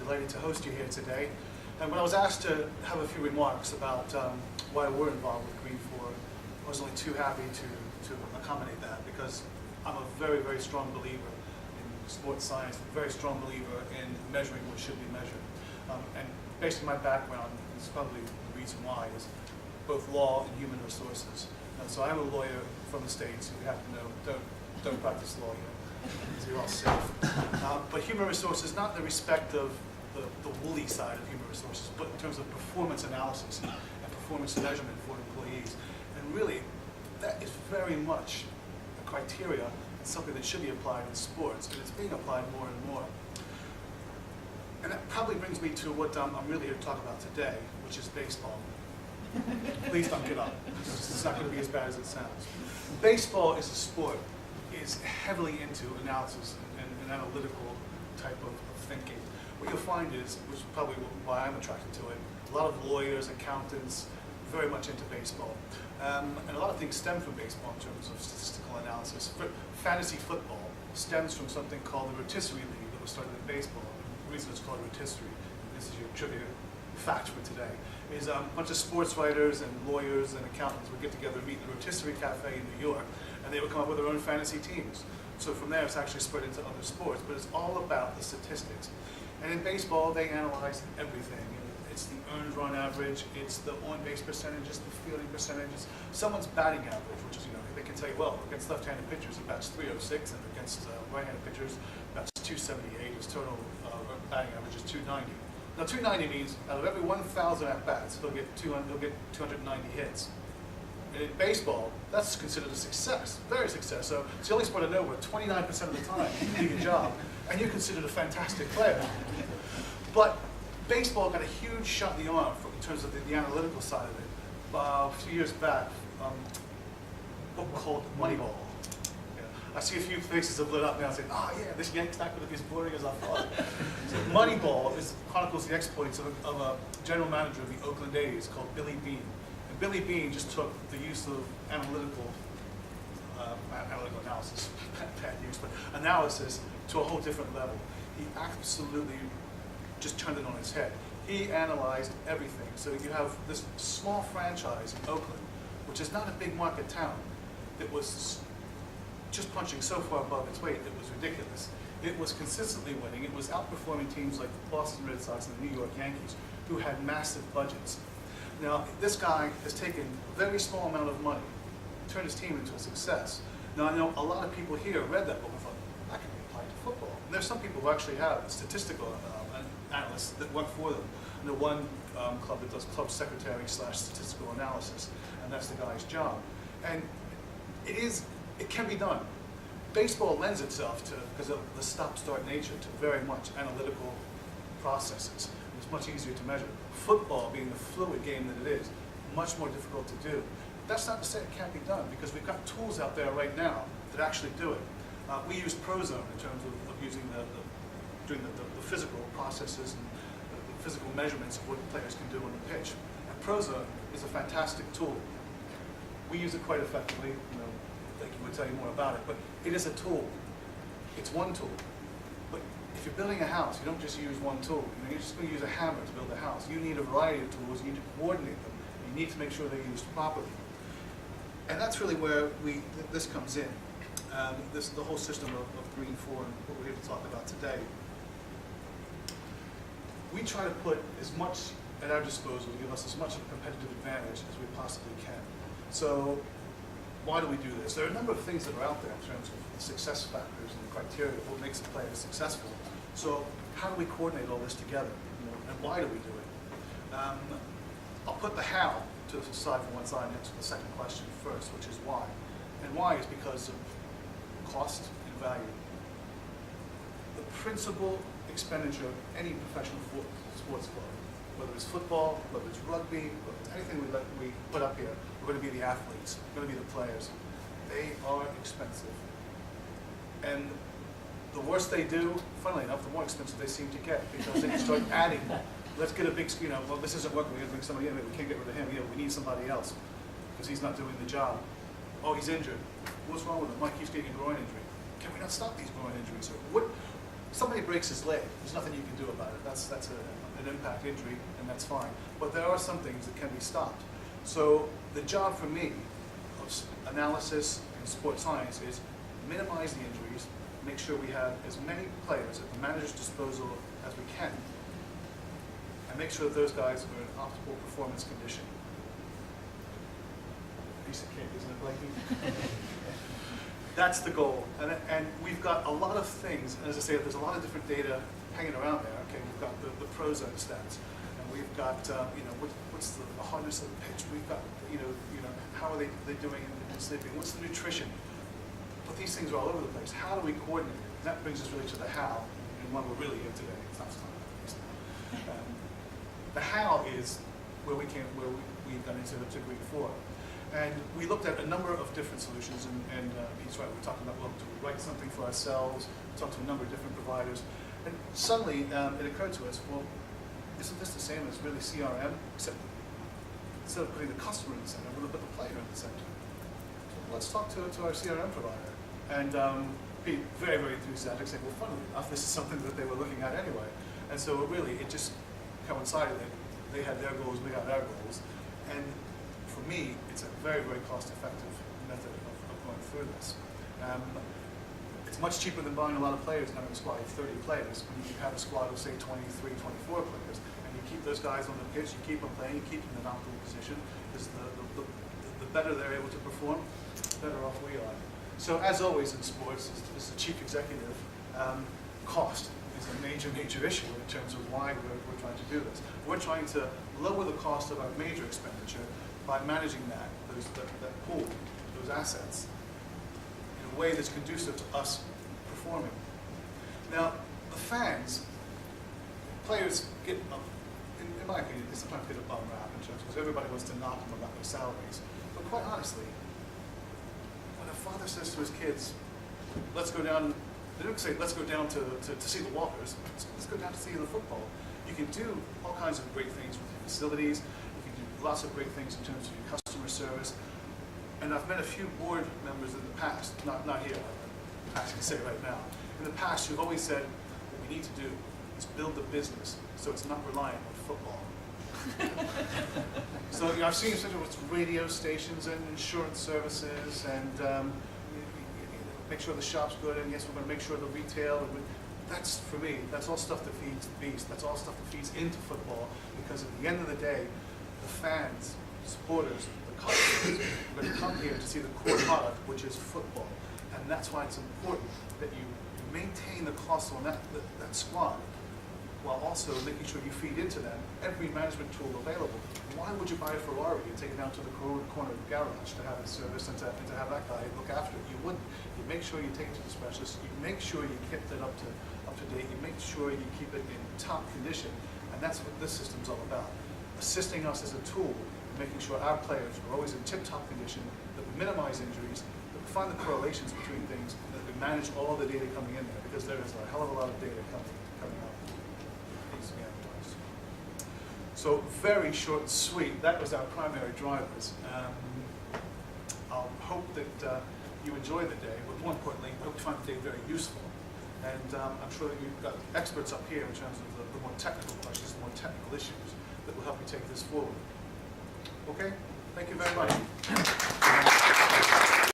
delighted to host you here today. And when I was asked to have a few remarks about why we're involved with Green 4, I was only too happy to accommodate that, because I'm a very, very strong believer in sports science, a very strong believer in measuring what should be measured. And based on my background, it's probably the reason why, is both law and human resources. So I'm a lawyer from the States. You have to know, don't practice law here, because you're all safe. But human resources, not in the respect of the woolly side of human resources, but in terms of performance analysis and performance measurement for employees. And really, that is very much a criteria and something that should be applied in sports, and it's being applied more and more. And that probably brings me to what I'm really here to talk about today, which is baseball. Please don't get up. It's not going to be as bad as it sounds. Baseball is a sport, is heavily into analysis and analytical type of thinking. What you'll find is, which is probably why I'm attracted to it, a lot of lawyers, accountants, very much into baseball. And a lot of things stem from baseball in terms of statistical analysis. Fantasy football stems from something called the rotisserie league that was started in baseball. The reason it's called rotisserie, this is your trivia fact for today, is a bunch of sports writers and lawyers and accountants would get together and meet in the Rotisserie Cafe in New York, and they would come up with their own fantasy teams. So from there, it's actually spread into other sports, but it's all about the statistics. And in baseball, they analyze everything. It's the earned run average, it's the on-base percentages, the fielding percentages, someone's batting average, which is, they can tell you, well, against left-handed pitchers, it bats 306, and against right-handed pitchers, bats 278. His total batting average is 290. Now, 290 means out of every 1,000 at-bats, he'll get 290 hits. And in baseball, that's considered a success, very success. So it's the only sport I know where 29% of the time you do your job, and you're considered a fantastic player. But baseball got a huge shot in the arm in terms of the analytical side of it. A few years back, a book called Moneyball. I see a few faces have lit up now saying, oh yeah, this Yankees not going to be as boring as I thought. So Moneyball chronicles the exploits of a general manager of the Oakland A's called Billy Beane. And Billy Beane just took the use of analytical analysis, bad use, but analysis to a whole different level. He absolutely just turned it on its head. He analyzed everything. So you have this small franchise in Oakland, which is not a big market town, that was just punching so far above its weight, it was ridiculous. It was consistently winning. It was outperforming teams like the Boston Red Sox and the New York Yankees, who had massive budgets. Now, this guy has taken a very small amount of money, turned his team into a success. Now, I know a lot of people here read that book and thought, that can be applied to football. And there's some people who actually have statistical analysts that work for them. And the one club that does club secretary / statistical analysis, and that's the guy's job. And it can be done. Baseball lends itself to, because of the stop-start nature, to very much analytical processes. It's much easier to measure. Football, being the fluid game that it is, much more difficult to do. That's not to say it can't be done, because we've got tools out there right now that actually do it. We use Prozone in terms of using doing the physical processes and the physical measurements of what players can do on the pitch. And Prozone is a fantastic tool. We use it quite effectively. Would tell you more about it, but it is a tool. It's one tool. But if you're building a house, you don't just use one tool. You're just going to use a hammer to build a house. You need a variety of tools. You need to coordinate them. You need to make sure they're used properly. And that's really where this comes in. The whole system of Green 4 and what we're here to talk about today. We try to put as much at our disposal to give us as much of a competitive advantage as we possibly can. So why do we do this? There are a number of things that are out there in terms of the success factors and the criteria of what makes a player successful. So how do we coordinate all this together? And why do we do it? I'll put the how to the side for one side and answer the second question first, which is why. And why is because of cost and value. The principal expenditure of any professional sports club, whether it's football, whether it's rugby, whether it's anything we put up here, we're going to be the athletes, we're going to be the players. They are expensive. And the worse they do, funnily enough, the more expensive they seem to get, because they can start adding. Let's get a big, well, this isn't working, we're going to bring somebody in, we can't get rid of him, we need somebody else, because he's not doing the job. Oh, he's injured. What's wrong with him? Mike keeps getting a groin injury. Can we not stop these groin injuries? Or somebody breaks his leg, there's nothing you can do about it. That's an impact injury, and that's fine. But there are some things that can be stopped. So the job for me of analysis and sports science is minimize the injuries, make sure we have as many players at the manager's disposal as we can, and make sure that those guys are in optimal performance condition. Piece of cake, isn't it, Blakey? That's the goal, and we've got a lot of things. And as I say, there's a lot of different data hanging around there. Okay, we've got the pro zone stats, and we've got what's the hardness of the pitch. We've got how are they doing in sleeping? What's the nutrition? But these things are all over the place. How do we coordinate? And that brings us really to the how, and what we're really here today. It's not the how is where we've gone into the Green 4. And we looked at a number of different solutions, and Pete's right, we're talking about, well, do we write something for ourselves? We talked to a number of different providers. And suddenly it occurred to us, well, isn't this the same as really CRM? Except instead of putting the customer in the center, we're going to put the player in the center. So let's talk to our CRM provider. And Pete, very, very enthusiastic, saying, well, funnily enough, this is something that they were looking at anyway. And so it just coincided that they had their goals, we had our goals. And for me, it's a very, very cost-effective method of going through this. It's much cheaper than buying a lot of players and having a squad of 30 players. When you have a squad of, say, 23, 24 players, and you keep those guys on the pitch, you keep them playing, you keep them in an optimal position, because the better they're able to perform, the better off we are. So as always in sports, as the chief executive, cost is a major, major issue in terms of why we're trying to do this. We're trying to lower the cost of our major expenditure by managing that pool, those assets, in a way that's conducive to us performing. Now, the fans, players get, in my opinion, they sometimes get a bum rap in terms because everybody wants to knock them about their salaries. But quite honestly, when a father says to his kids, let's go down, they don't say, let's go down to see the Walkers, let's go down to see the football. You can do all kinds of great things with your facilities. Lots of great things in terms of your customer service. And I've met a few board members in the past, not here, I can say right now, in the past who've always said, what we need to do is build the business so it's not reliant on football. So I've seen such with radio stations and insurance services and make sure the shop's good, and yes, we're going to make sure the retail, that's, for me, that's all stuff that feeds the beast. That's all stuff that feeds into football, because at the end of the day, the fans, the supporters, the customers are going to come here to see the core product, which is football. And that's why it's important that you maintain the cost on that squad, while also making sure you feed into them every management tool available. Why would you buy a Ferrari and take it down to the corner of the garage to have it serviced and to have that guy look after it? You wouldn't. You make sure you take it to the specialist. You make sure you keep it up to date. You make sure you keep it in top condition. And that's what this system's all about. Assisting us as a tool, making sure our players are always in tip-top condition, that we minimize injuries, that we find the correlations between things, and that we manage all the data coming in there, because there is a hell of a lot of data coming up. So very short and sweet, that was our primary drivers. I'll hope that you enjoy the day, but more importantly, I hope you find the day very useful. And I'm sure that you've got experts up here in terms of the more technical questions, the more technical issues that will help you take this forward. Okay? Thank you very much.